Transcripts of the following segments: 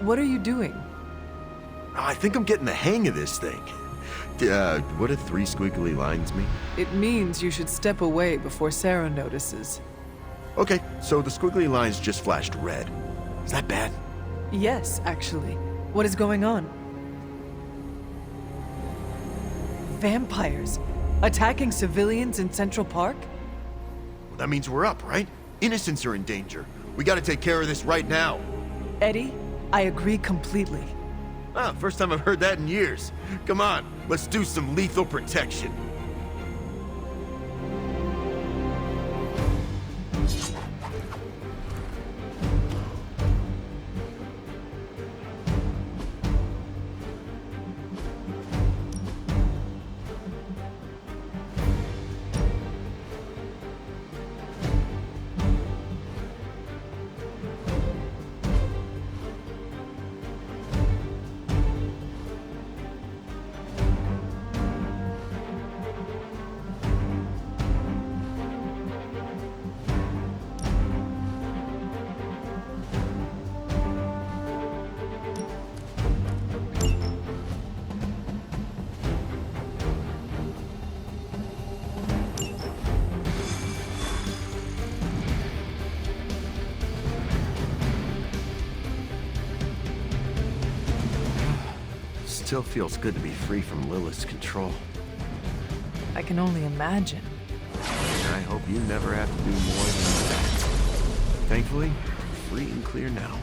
What are you doing? I think I'm getting the hang of this thing. What do 3 squiggly lines mean? It means you should step away before Sarah notices. Okay, so the squiggly lines just flashed red. Is that bad? Yes, actually. What is going on? Vampires attacking civilians in Central Park? Well, that means we're up, right? Innocents are in danger. We gotta take care of this right now. Eddie, I agree completely. Ah, first time I've heard that in years. Come on, let's do some lethal protection. Still feels good to be free from Lilith's control. I can only imagine. I hope you never have to do more than that. Thankfully, free and clear now.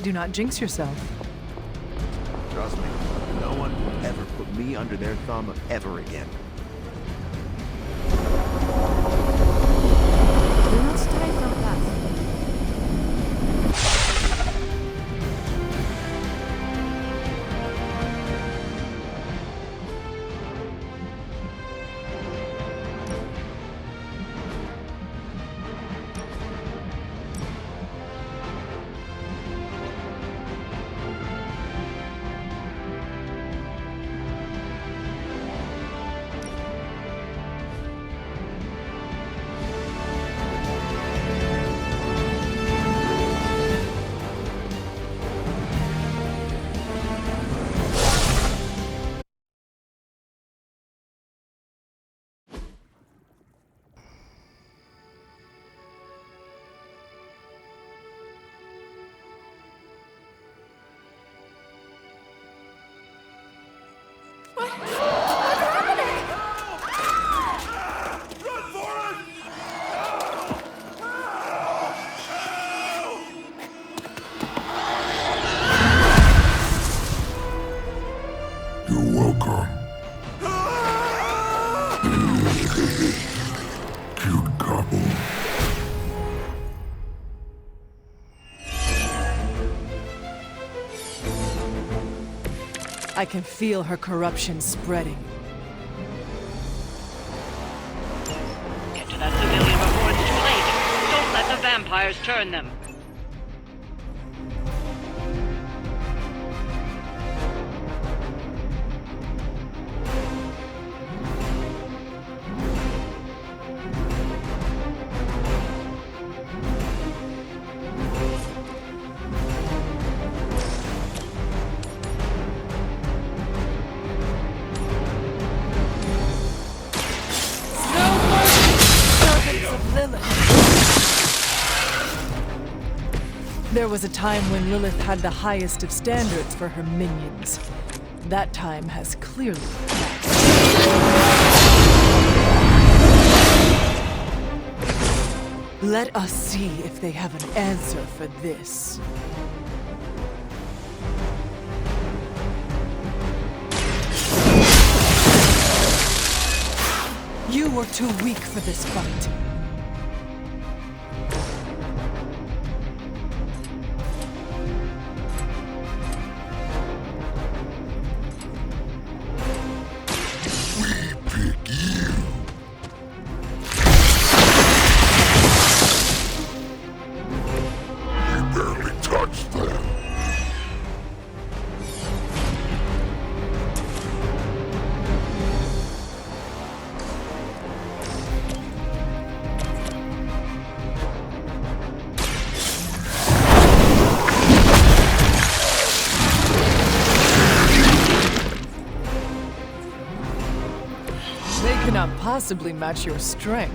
Do not jinx yourself. Trust me, no one will ever put me under their thumb ever again. Do not stray from path. You're welcome. Cute couple. I can feel her corruption spreading. Get to that civilian before it's too late. Don't let the vampires turn them. There was a time when Lilith had the highest of standards for her minions. That time has clearly passed. Let us see if they have an answer for this. You were too weak for this fight. possibly match your strength.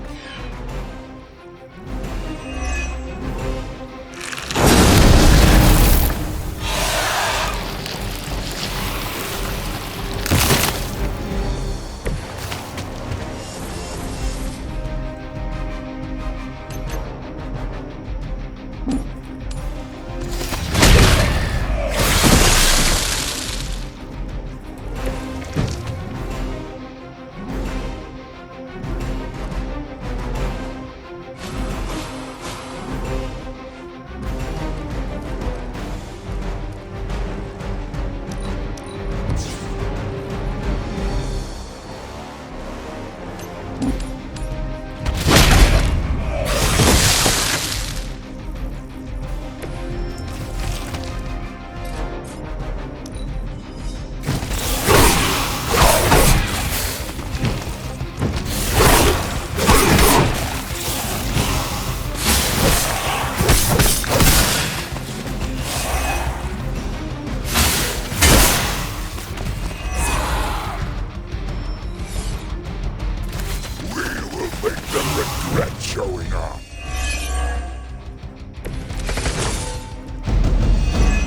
Showing up.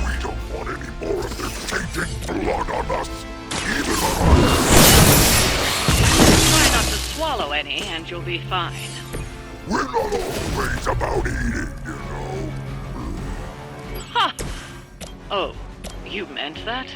We don't want any more of this tainted blood on us, even on us. Try not to swallow any, and you'll be fine. We're not always about eating, you know. Ha! Oh, you meant that?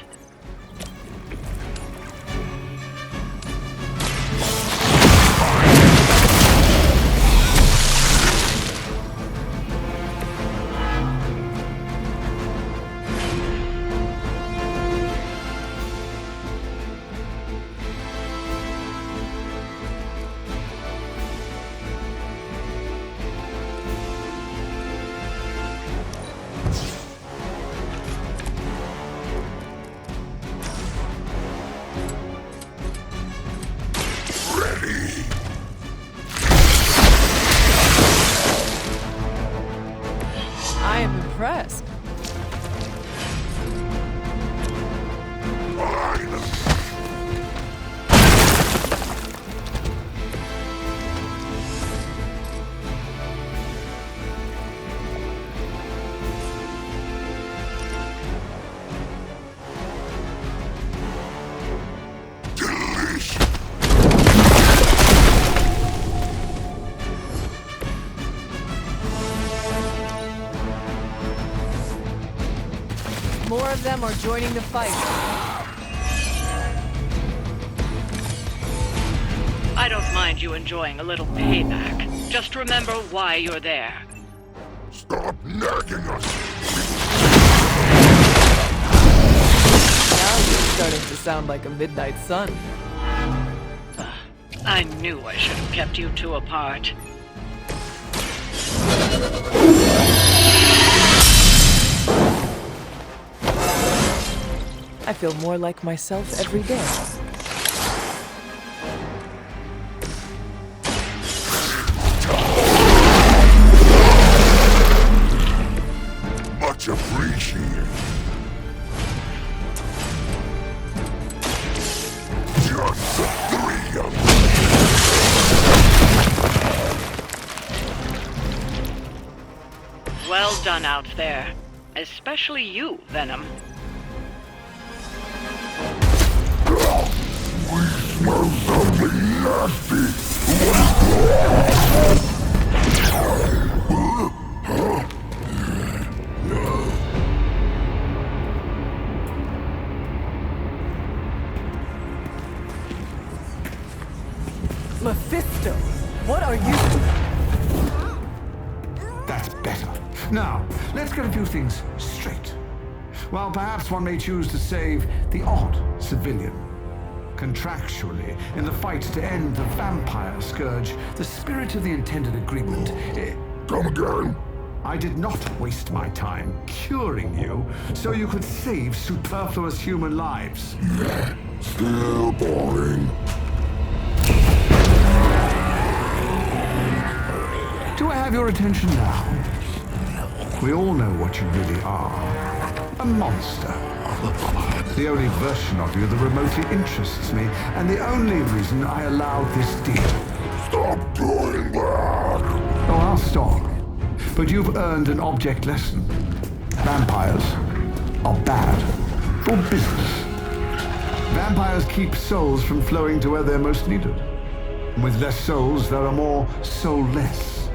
I am impressed. More of them are joining the fight. I don't mind you enjoying a little payback. Just remember why you're there. Stop nagging us. Now you're starting to sound like a midnight sun. I knew I should have kept you two apart. I feel more like myself every day. Much appreciated. Just the three of us. Well done out there. Especially you, Venom. Smell something nasty. Mephisto, what are you? That's better. Now, let's get a few things straight. While perhaps one may choose to save the odd civilian. Contractually, in the fight to end the vampire scourge, the spirit of the intended agreement... Come again? I did not waste my time curing you so you could save superfluous human lives. Still boring. Do I have your attention now? We all know what you really are. A monster. The only version of you that remotely interests me, and the only reason I allowed this deal. Stop doing that! Oh, I'll stop. But you've earned an object lesson. Vampires are bad for business. Vampires keep souls from flowing to where they're most needed. And with less souls, there are more soulless.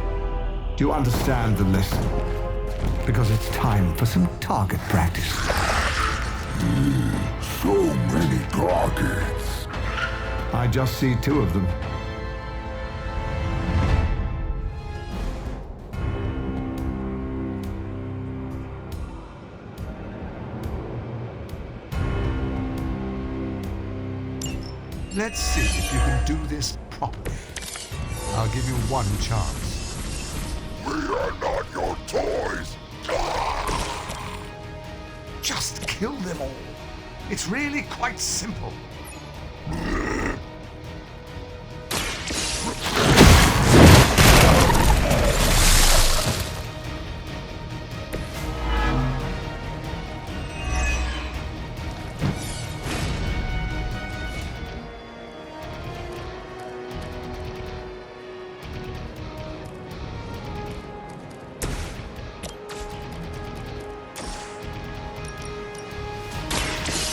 Do you understand the lesson? Because it's time for some target practice. So many targets. I just see 2 of them. Let's see if you can do this properly. I'll give you one chance. We are not your toys! Just kill them all. It's really quite simple.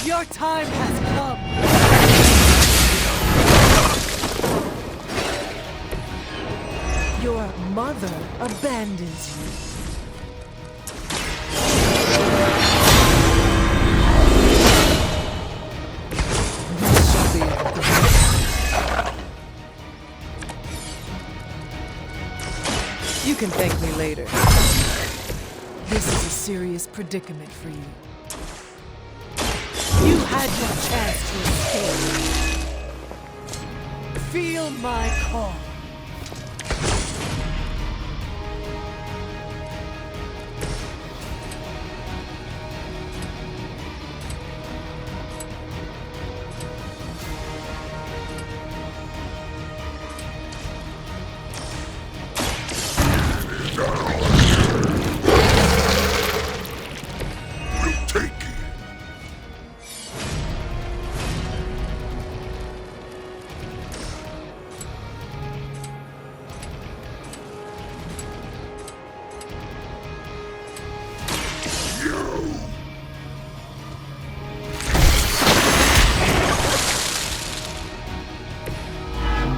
Your time has come. Your mother abandons you. This shall be the You can thank me later. This is a serious predicament for you. You had your chance to escape. Feel my call. We'll take it.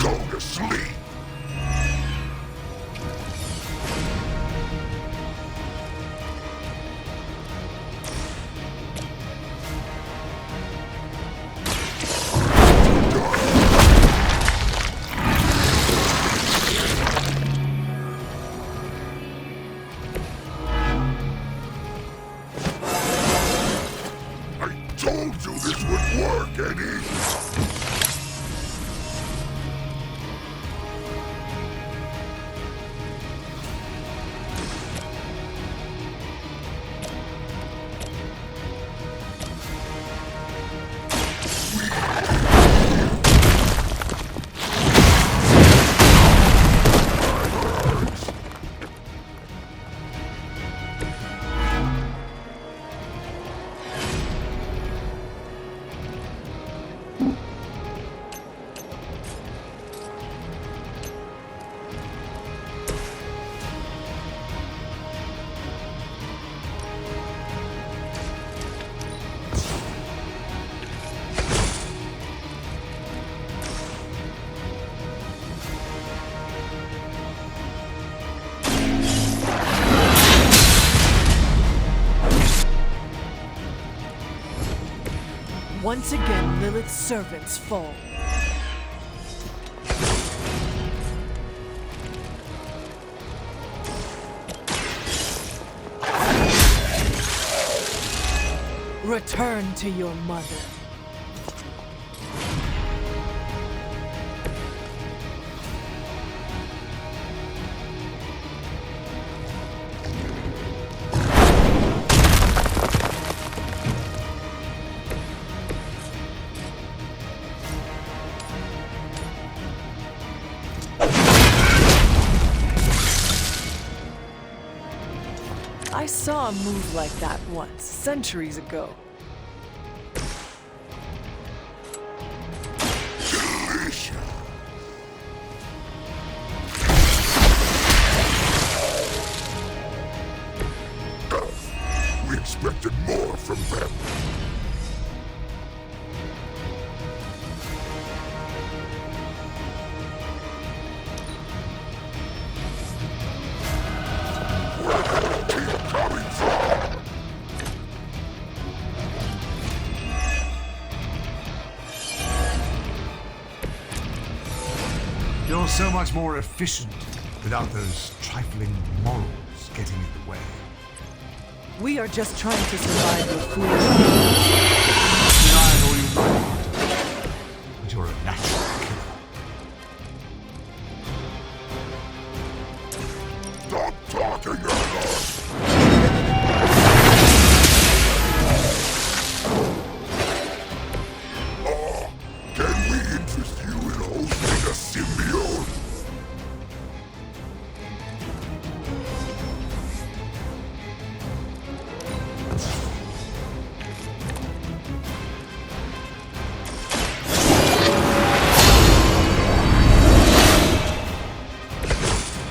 Go to sleep. I told you this would work, Eddie. Once again, Lilith's servants fall. Return to your mother. I saw a move like that once, centuries ago. all so much more efficient without those trifling morals getting in the way. We are just trying to survive your foolish. Deny it all you want, but you're a natural killer. Stop talking at us! Can we interest you in hosting a symbiote?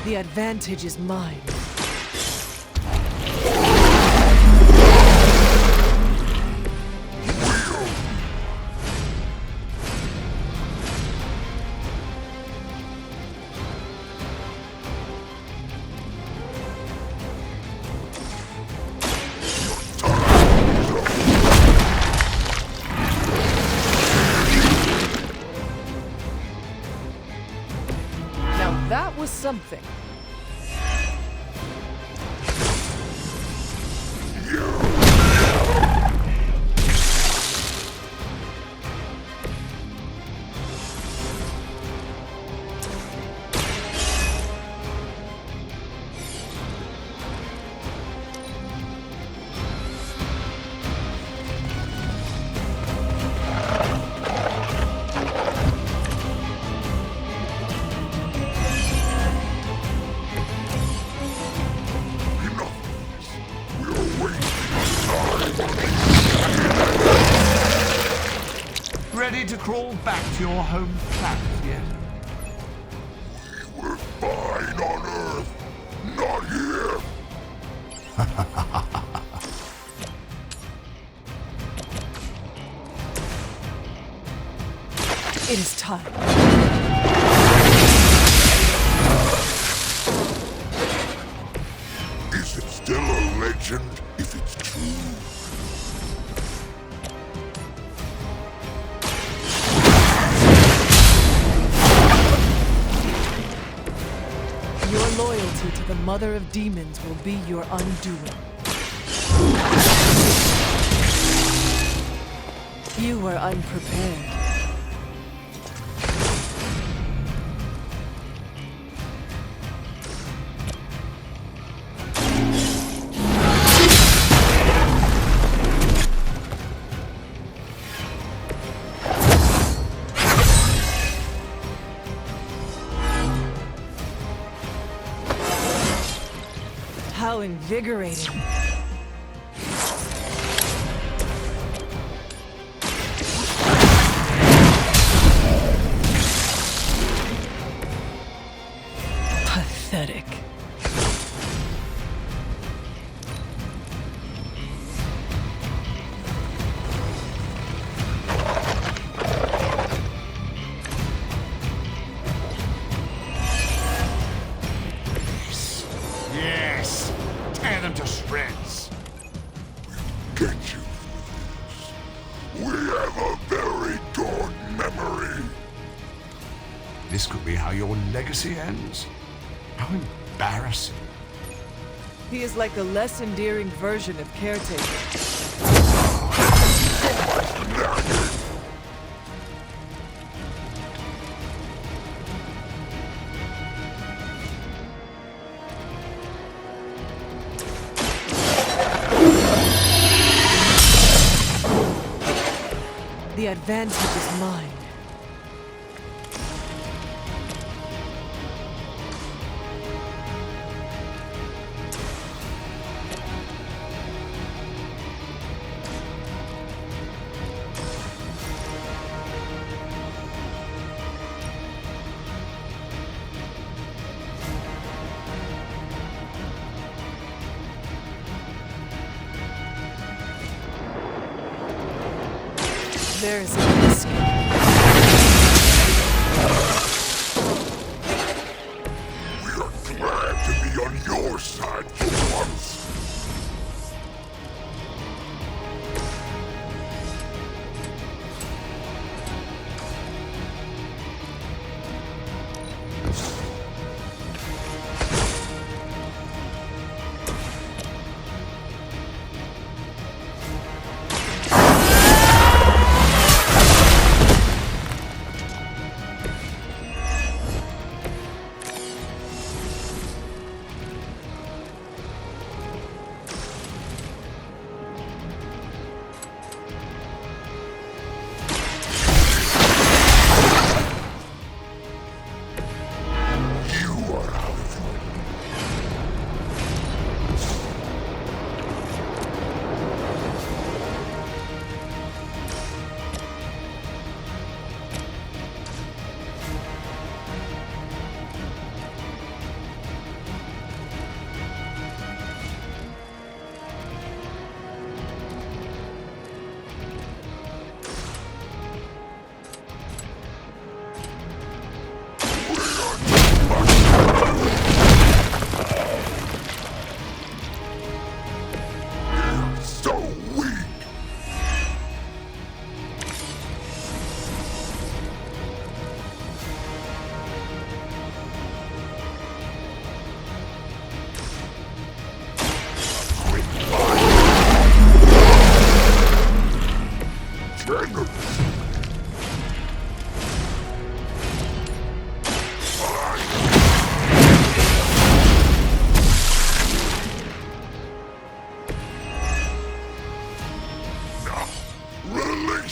The advantage is mine. Now that was something. Ready to crawl back to your home planet yet? We're fine on Earth, not here! It is time. Is it still a legend if it's true? Your loyalty to the Mother of Demons will be your undoing. You were unprepared. How invigorating. Pathetic. Yes! Tear them to shreds! Get you for this. We have a very good memory. This could be how your legacy ends. How embarrassing. He is like a less endearing version of Caretaker. The advantage is mine. There is no escape. We are glad to be on your side for once.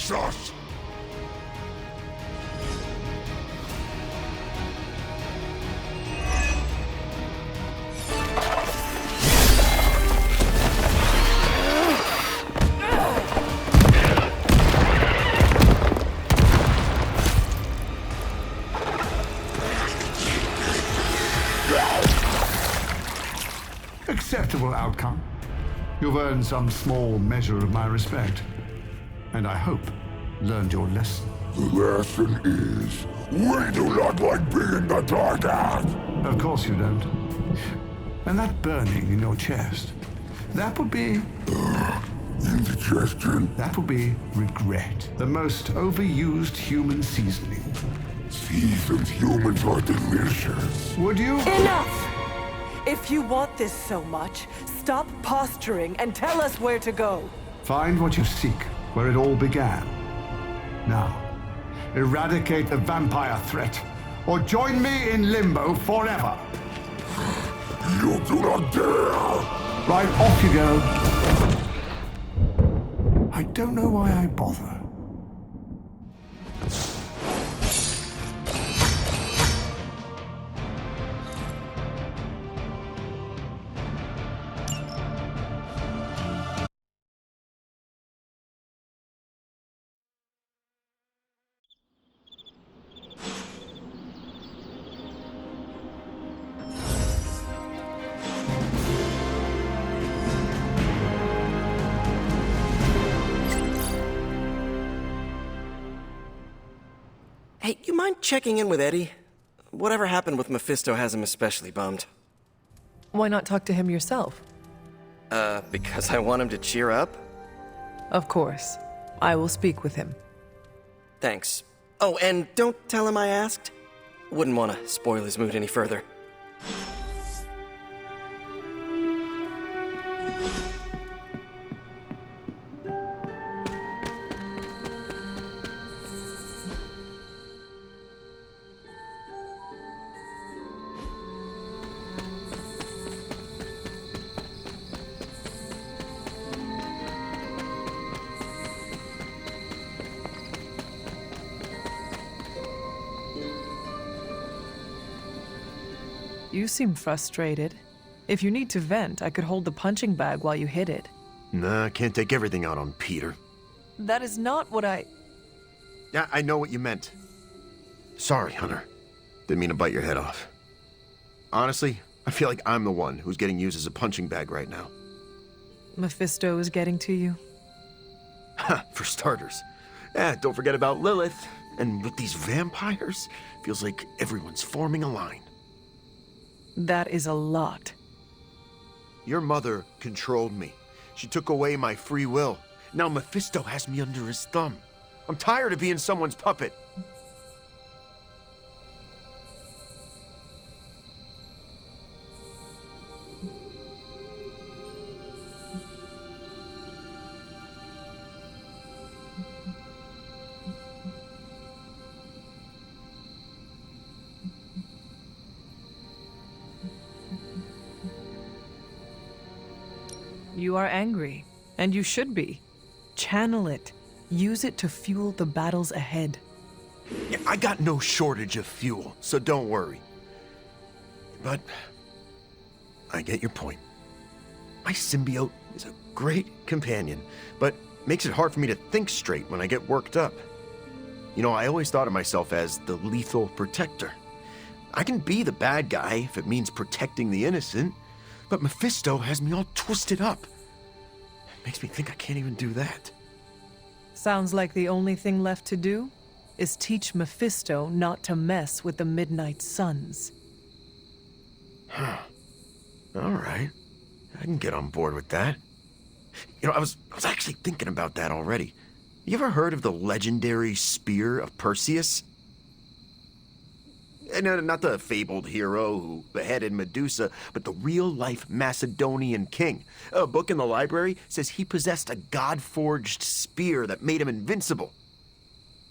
face us! Acceptable outcome. You've earned some small measure of my respect. And I hope learned your lesson. The lesson is, we do not like being the target! Of course you don't. And that burning in your chest, that would be... Indigestion. That would be regret. The most overused human seasoning. Seasoned humans are delicious. Would you? Enough! If you want this so much, stop posturing and tell us where to go. Find what you seek, where it all began. Now, eradicate the vampire threat, or join me in limbo forever. You do not dare! Right, off you go. I don't know why I bother. Hey, you mind checking in with Eddie? Whatever happened with Mephisto has him especially bummed. Why not talk to him yourself? Because I want him to cheer up? Of course. I will speak with him. Thanks. Oh, and don't tell him I asked. Wouldn't want to spoil his mood any further. You seem frustrated. If you need to vent, I could hold the punching bag while you hit it. Nah, I can't take everything out on Peter. That is not what I... Yeah, I know what you meant. Sorry, Hunter. Didn't mean to bite your head off. Honestly, I feel like I'm the one who's getting used as a punching bag right now. Mephisto is getting to you? Ha, for starters. Don't forget about Lilith. And with these vampires, feels like everyone's forming a line. That is a lot. Your mother controlled me. She took away my free will. Now Mephisto has me under his thumb. I'm tired of being someone's puppet. You are angry, and you should be. Channel it. Use it to fuel the battles ahead. Yeah, I got no shortage of fuel, so don't worry. But I get your point. My symbiote is a great companion, but makes it hard for me to think straight when I get worked up. You know, I always thought of myself as the lethal protector. I can be the bad guy if it means protecting the innocent, but Mephisto has me all twisted up. It makes me think I can't even do that. Sounds like the only thing left to do is teach Mephisto not to mess with the Midnight Suns. Huh. All right. I can get on board with that. You know, I was actually thinking about that already. You ever heard of the legendary Spear of Perseus? And not the fabled hero who beheaded Medusa, but the real-life Macedonian king. A book in the library says he possessed a god-forged spear that made him invincible.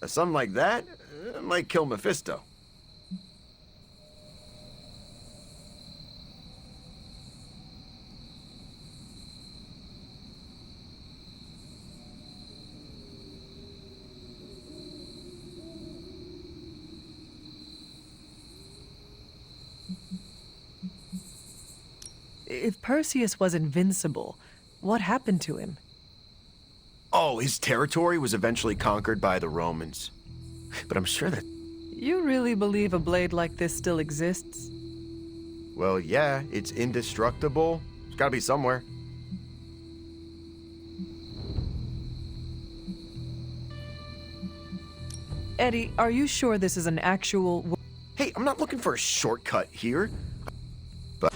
Something like that might kill Mephisto. If Perseus was invincible, what happened to him? Oh, his territory was eventually conquered by the Romans. But I'm sure that... You really believe a blade like this still exists? Well, yeah, it's indestructible. It's gotta be somewhere. Eddie, are you sure this is an actual... Hey, I'm not looking for a shortcut here. But...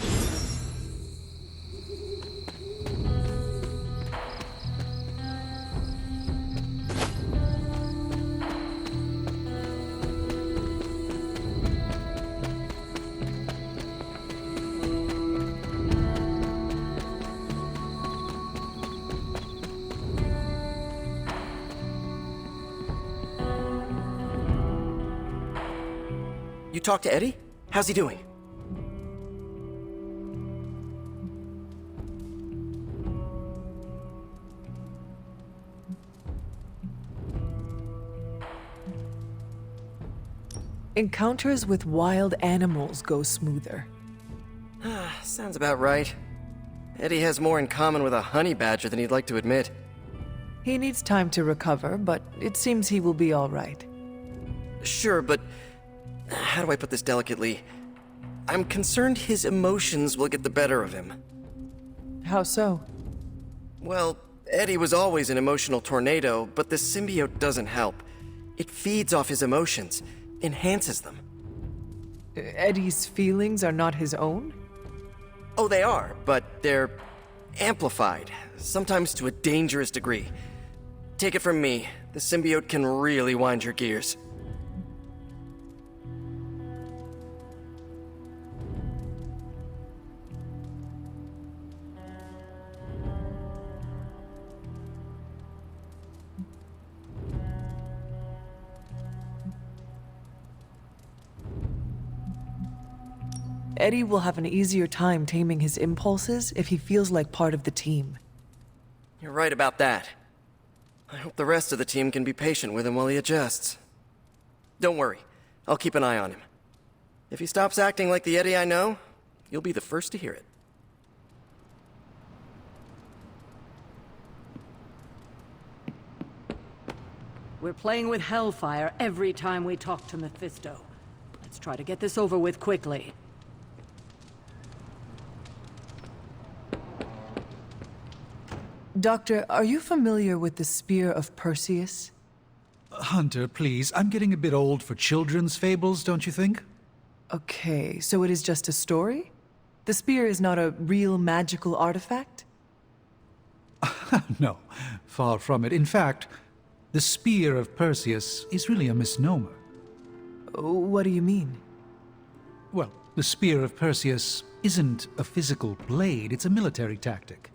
You talked to Eddie? How's he doing? Encounters with wild animals go smoother. Sounds about right. Eddie has more in common with a honey badger than he'd like to admit. He needs time to recover, but it seems he will be all right. Sure, but how do I put this delicately? I'm concerned his emotions will get the better of him. How so? Well, Eddie was always an emotional tornado, but the symbiote doesn't help. It feeds off his emotions, enhances them. Eddie's feelings are not his own? Oh, they are, but they're amplified, sometimes to a dangerous degree. Take it from me, the symbiote can really wind your gears. Eddie will have an easier time taming his impulses if he feels like part of the team. You're right about that. I hope the rest of the team can be patient with him while he adjusts. Don't worry, I'll keep an eye on him. If he stops acting like the Eddie I know, you'll be the first to hear it. We're playing with Hellfire every time we talk to Mephisto. Let's try to get this over with quickly. Doctor, are you familiar with the Spear of Perseus? Hunter, please. I'm getting a bit old for children's fables, don't you think? Okay, so it is just a story? The spear is not a real magical artifact? No, far from it. In fact, the Spear of Perseus is really a misnomer. What do you mean? Well, the Spear of Perseus isn't a physical blade, it's a military tactic.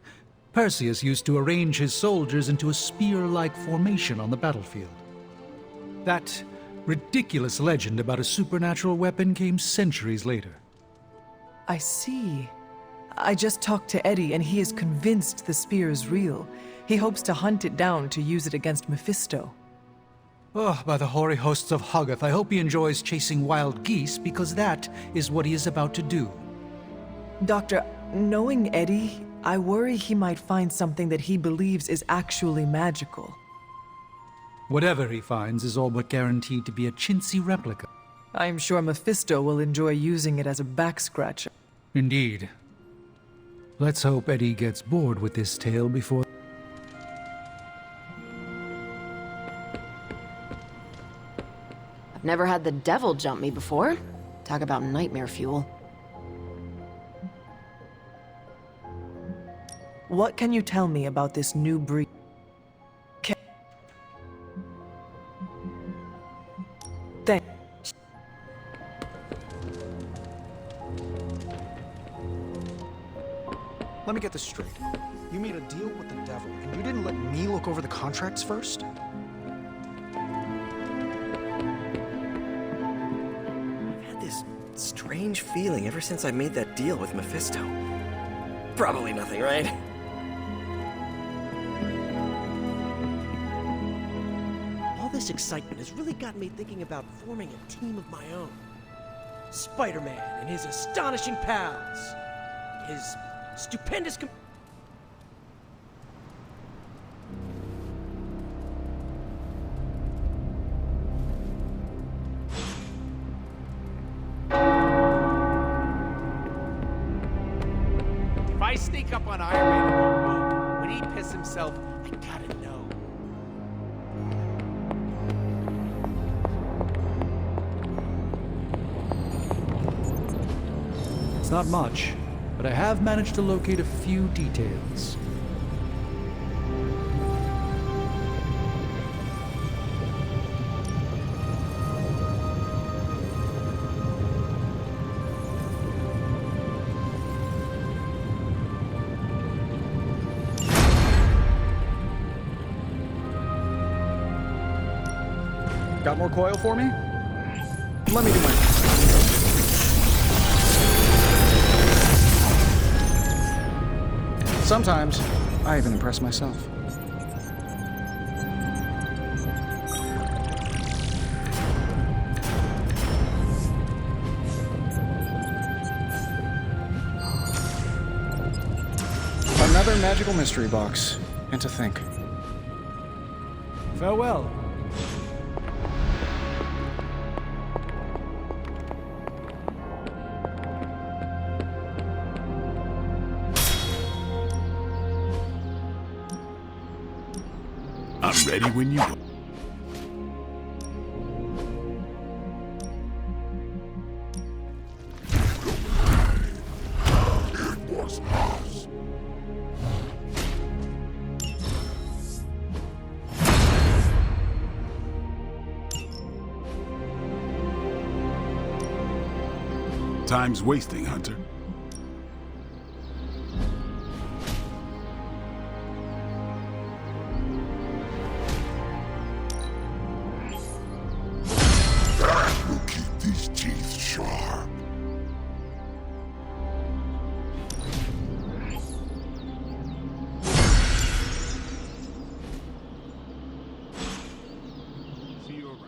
Perseus used to arrange his soldiers into a spear-like formation on the battlefield. That ridiculous legend about a supernatural weapon came centuries later. I see. I just talked to Eddie and he is convinced the spear is real. He hopes to hunt it down to use it against Mephisto. Oh, by the hoary hosts of Hoggoth, I hope he enjoys chasing wild geese, because that is what he is about to do. Doctor, knowing Eddie, I worry he might find something that he believes is actually magical. Whatever he finds is all but guaranteed to be a chintzy replica. I am sure Mephisto will enjoy using it as a back-scratcher. Indeed. Let's hope Eddie gets bored with this tale before... I've never had the devil jump me before. Talk about nightmare fuel. What can you tell me about this new breed? Thank. Let me get this straight. You made a deal with the devil, and you didn't let me look over the contracts first? I've had this strange feeling ever since I made that deal with Mephisto. Probably nothing, right? All this excitement has really got me thinking about forming a team of my own. Spider-Man and his astonishing pals. His Stupendous If I sneak up on Iron Man and go boom, would he piss himself? I gotta know. It's not much, but I have managed to locate a few details. Got more coil for me? Let me do my... Sometimes, I even impress myself. Another magical mystery box. And to think. Farewell. I'm ready when you are. It was us. Time's wasting, Hunter. These teeth sharp. See you around.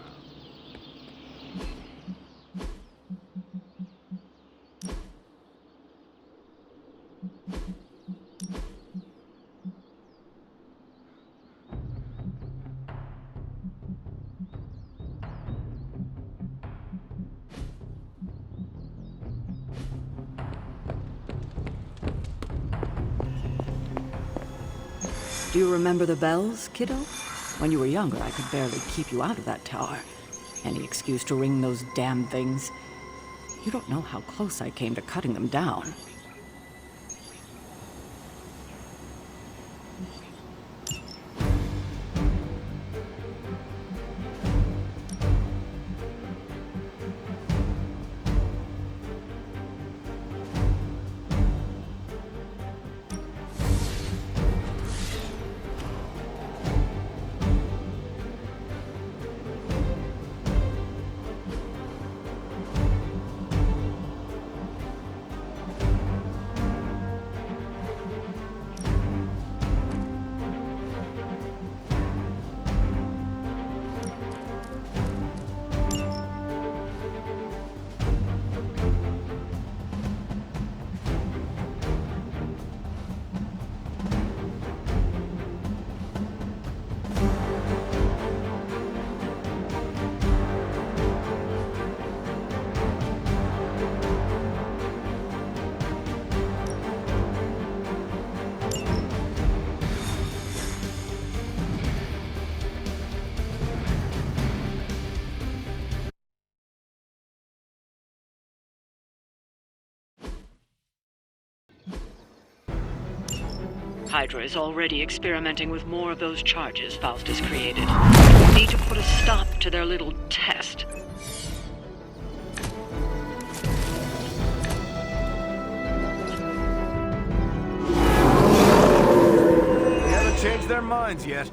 Do you remember the bells, kiddo? When you were younger, I could barely keep you out of that tower. Any excuse to ring those damn things. You don't know how close I came to cutting them down. Hydra is already experimenting with more of those charges Faustus created. We need to put a stop to their little test. They haven't changed their minds yet.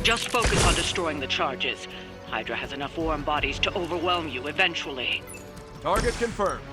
Just focus on destroying the charges. Hydra has enough warm bodies to overwhelm you eventually. Target confirmed.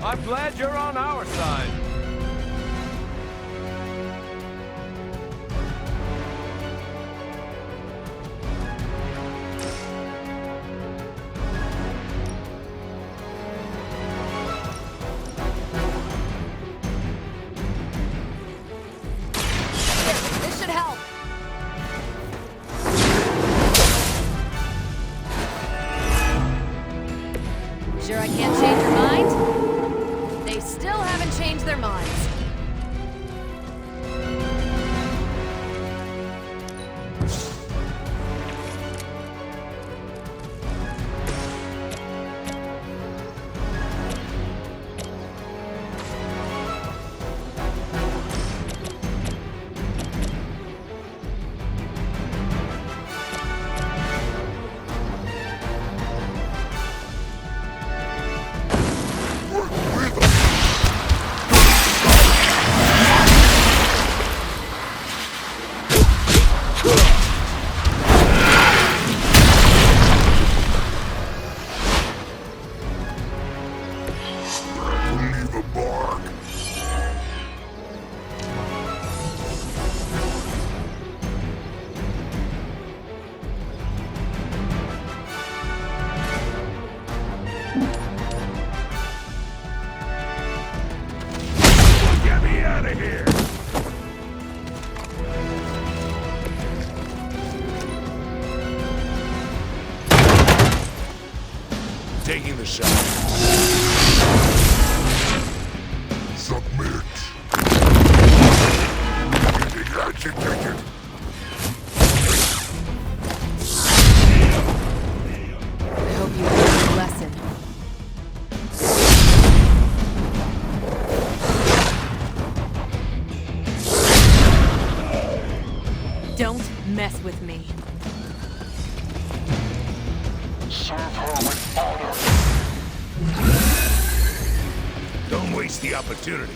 I'm glad you're on our side. This should help. Sure I can't change your mind? They still haven't changed their minds. Leave a mark. Get me out of here! Taking the shot. Submit. Getting agitated. I hope you learned a lesson. Don't mess with me. Serve her with honor. Don't waste the opportunity.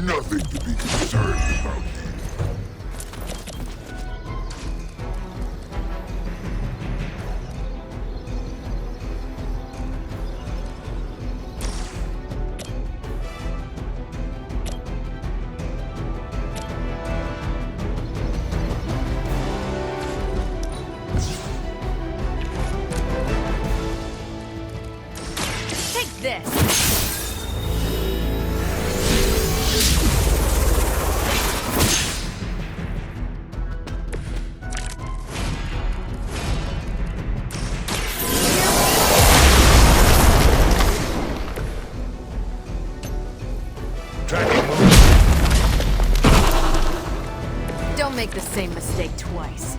Nothing to be concerned about here. Take this! Don't make the same mistake twice.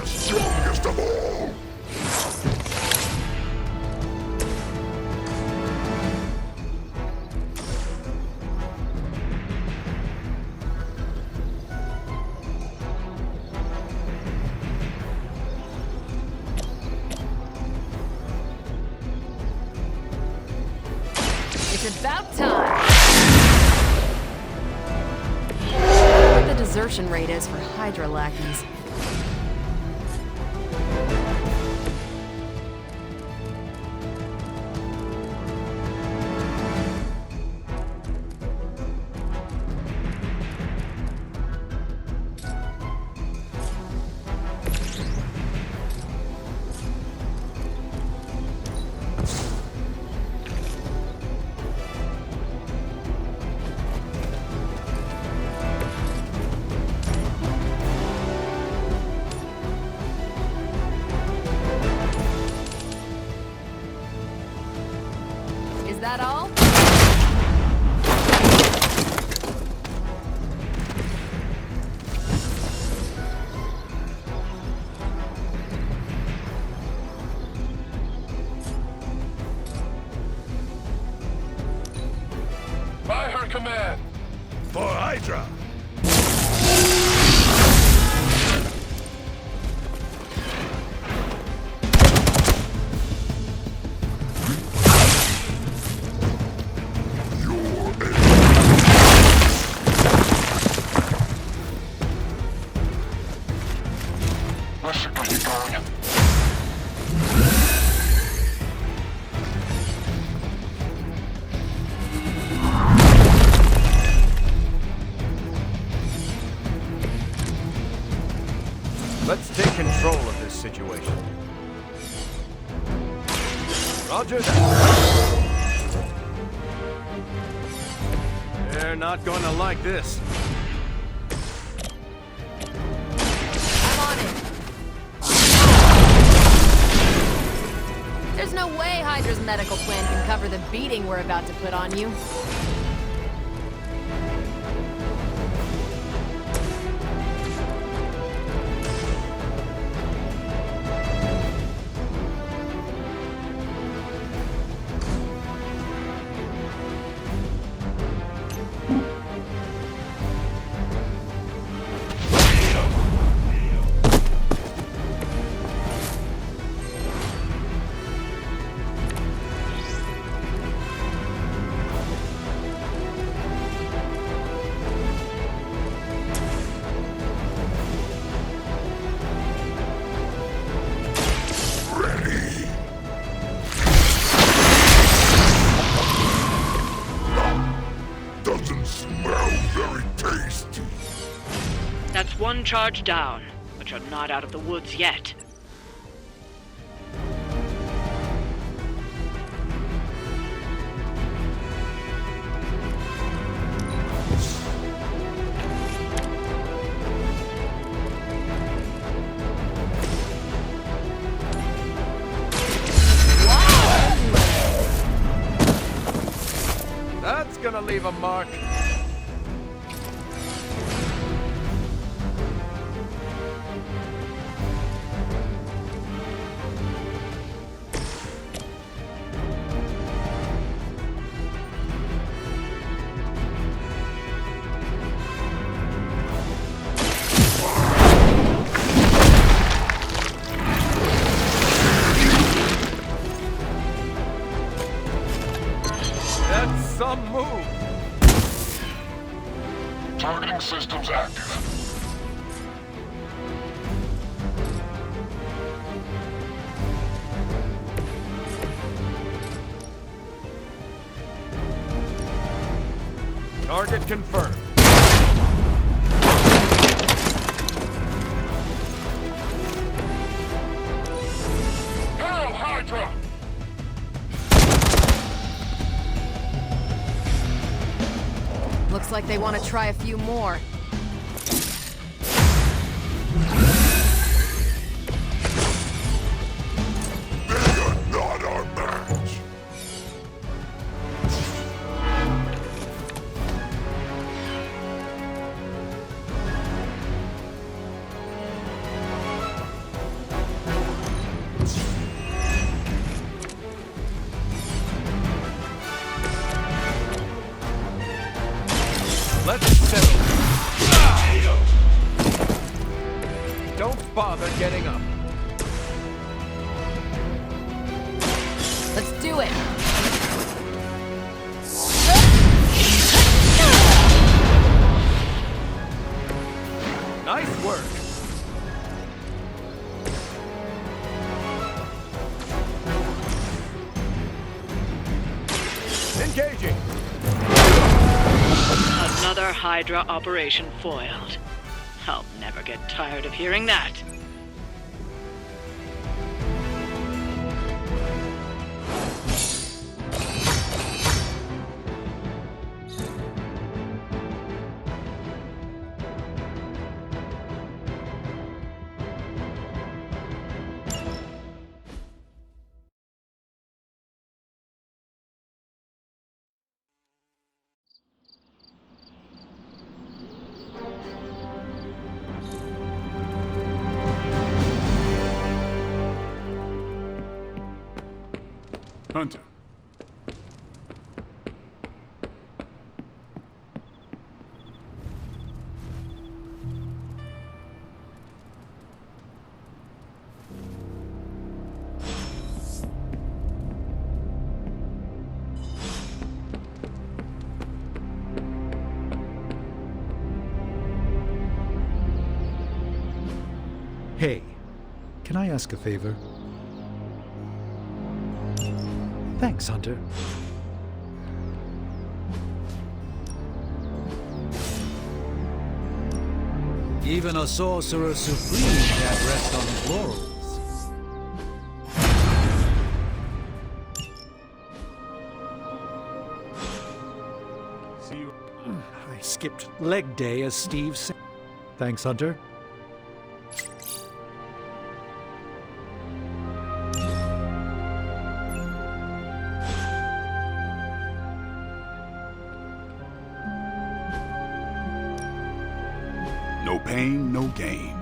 Strongest of all. It's about time! What the desertion rate is for Hydra lackeys. Is that all? By her command. For Hydra. Let's take control of this situation. Roger that. They're not gonna like this. I'm on it. There's no way Hydra's medical plan can cover the beating we're about to put on you. Doesn't smell very tasty. That's one charge down, but you're not out of the woods yet. That's gonna leave a mark. That's some move. Targeting systems active. Target confirmed. Hail Hydra! Looks like they want to try a few more. They are not our match. Let's settle. Don't bother getting up. Let's do it. Nice work. Engaging. Another Hydra operation foiled. I'll never get tired of hearing that. Hunter. Hey, can I ask a favor? Thanks, Hunter. Even a sorcerer supreme can't rest on his laurels. See you. I skipped leg day, as Steve said. Thanks, Hunter. No pain, no gain.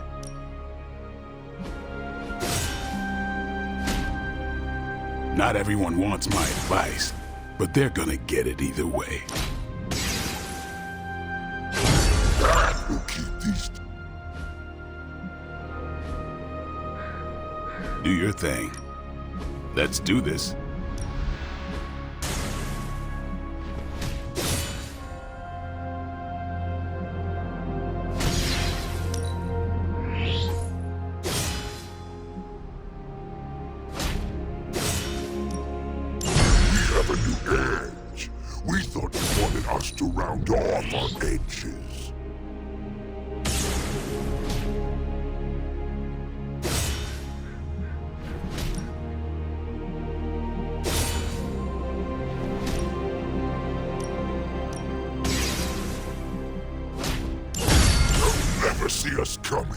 Not everyone wants my advice, but they're gonna get it either way. We'll keep these. Do your thing. Let's do this. We thought you wanted us to round off our edges. You'll never see us coming.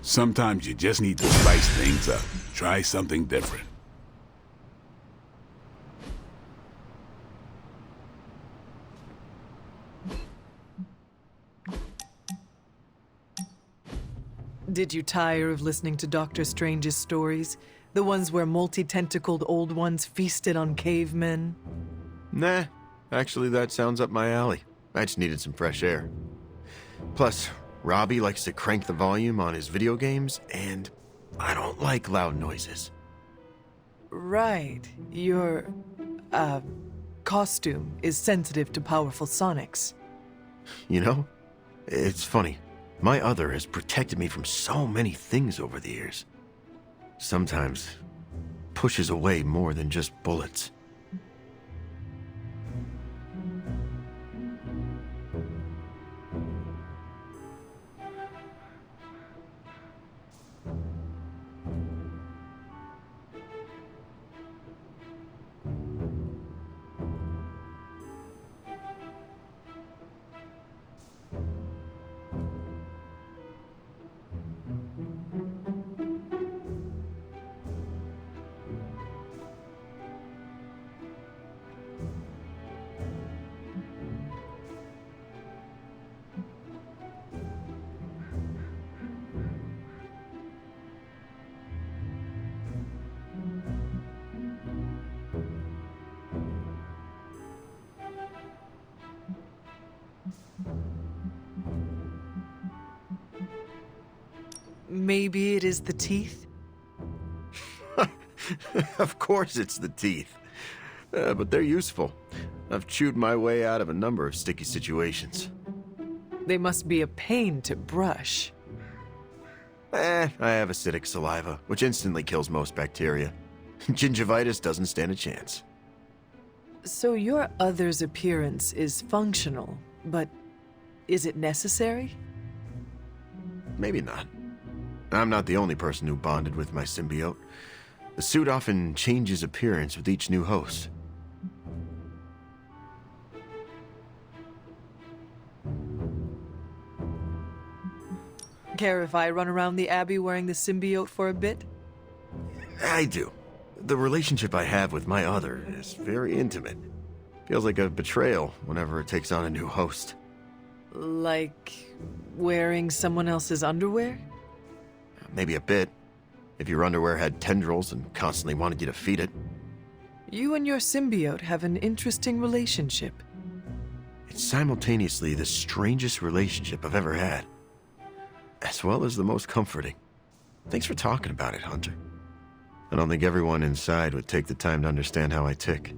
Sometimes you just need to spice things up. Try something different. Did you tire of listening to Doctor Strange's stories? The ones where multi-tentacled old ones feasted on cavemen? Nah, actually that sounds up my alley. I just needed some fresh air. Plus, Robbie likes to crank the volume on his video games, and I don't like loud noises. Right. Your, costume is sensitive to powerful sonics. You know, it's funny. My other has protected me from so many things over the years. Sometimes pushes away more than just bullets. Maybe it is the teeth? Of course it's the teeth. But they're useful. I've chewed my way out of a number of sticky situations. They must be a pain to brush. I have acidic saliva, which instantly kills most bacteria. Gingivitis doesn't stand a chance. So your other's appearance is functional, but is it necessary? Maybe not. I'm not the only person who bonded with my symbiote. The suit often changes appearance with each new host. Care if I run around the Abbey wearing the symbiote for a bit? I do. The relationship I have with my other is very intimate. Feels like a betrayal whenever it takes on a new host. Like wearing someone else's underwear? Maybe a bit. If your underwear had tendrils and constantly wanted you to feed it. You and your symbiote have an interesting relationship. It's simultaneously the strangest relationship I've ever had, as well as the most comforting. Thanks for talking about it, Hunter. I don't think everyone inside would take the time to understand how I tick.